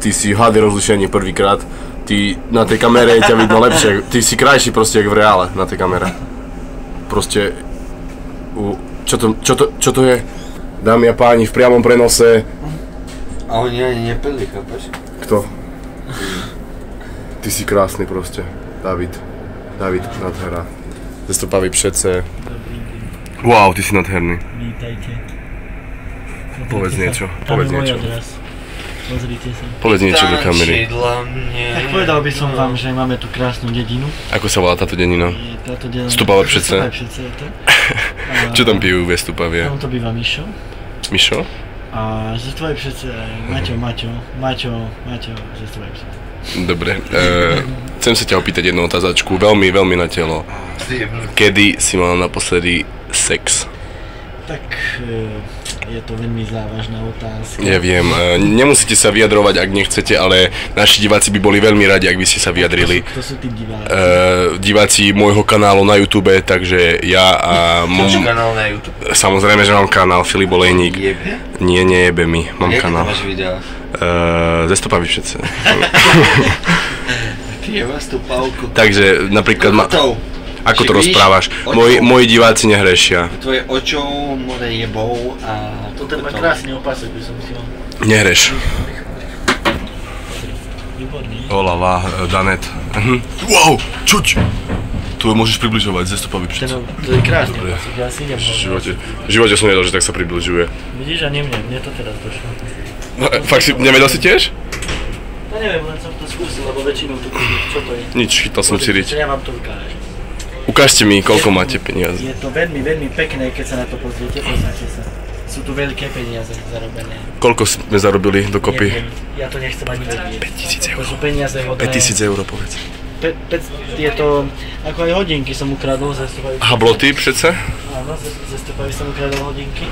ty si HD rozlišenie prvýkrát. Ty na tej kamere ťa vidno lepšie. Ty si krajší proste jak v reále na tej kamere. Proste... Čo to je? Dámy a páni, v priamom prenose. A oni ani nepili, chápeš? Kto? Ty si krásny proste. David, nádhera. Zestupavý přece. Wow, ty si nádherný. Vítajte. Povedz niečo, Tam je môj adres. Pozrite sa. Povedz niečo do kamery. Tak povedal by som vám, že máme tu krásnu dedinu. Ako sa volá táto dedina? Táto dedina... Stupavé přece. Stupavé přece je to. Čo tam pijú ve Stupavě? Tam to býva Mišo. Mišo? A Stupavé přece Maťo, Stupavé přece. Dobre, chcem sa ťa opýtať jednu otázačku, veľmi na telo. Kedy si mal naposledy sex? Tak je to veľmi závažná otázka. Ja viem, nemusíte sa vyjadrovať, ak nechcete, ale naši diváci by boli veľmi radi, ak by ste sa vyjadrili. Kto sú tí diváci? Diváci môjho kanálu na YouTube, takže ja a... Máš kanál na YouTube? Samozrejme, že mám kanál, Filip Olejník. Jebe? Nie, nejebe mi, mám kanál. Jaké máš videá? Ze Stupavy všetce. Ty jeba Stupavku. Takže napríklad... Ako to rozprávaš? Moji diváci nehrešia. Tvoje očou, more jebou a... To ten má krásny opasok, by som si mal. Nehreš. Výborný. Olala, Danet. Wow, čuť! Tu môžeš približovať ze Stupavy přece. To je krásny opasok, ja si idem. V živote som nevedel, že tak sa približuje. Vidíš, a mne to teraz došlo. Fakt si nevedel si tiež? No neviem, len som to skúsil, lebo väčšinou tu čo to je. Nič, chytal som si riť. Ja vám to ukážem. Ukážte mi, koľko máte peniazy. Je to veľmi pekné, keď sa na to pozriete, pozrite sa. Sú tu veľké peniaze zarobené. Koľko sme zarobili dokopy? Neviem, ja to nechcem ani vedieť. 5000 eur. To sú peniaze hodné. 5000 eur, povedz. Je to, ako aj hodinky som ukradol ze Stupaví. Habloty přece? Áno, ze Stupaví som ukradol hodinky.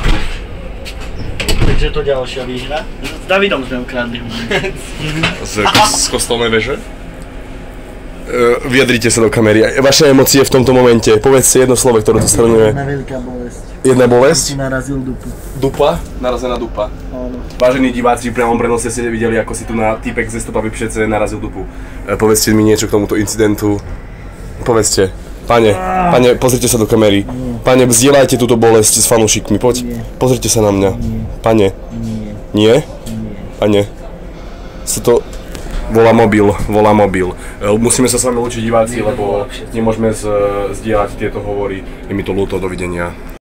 Takže to ďalšia výhra. S Davidom sme ukradli hodinky. Z kostolnej veže? Vyjadrite sa do kamery. Vaše emócie v tomto momente. Povedzte jedno slovo, ktoré to shrňuje. Jedna veľká bolesť. Jedna bolesť? Si narazil dupu. Dupa? Narazená dupa. Áno. Vážení diváci, v priamom prenose ste videli, ako si tu na týpek ze Stupavy přece narazil dupu. Povedzte mi niečo k tomuto incidentu. Povedzte. Pane, pozrite sa do kamery. Pane, vzdielajte túto bolesť s fanúšikmi. Poď, pozrite sa na mňa. Pane. Nie? Pane. Sú to... Volá mobil. Musíme sa s vami lúčiť diváci, lebo nemôžeme zdieľať tieto hovory. Je mi to ľúto, dovidenia.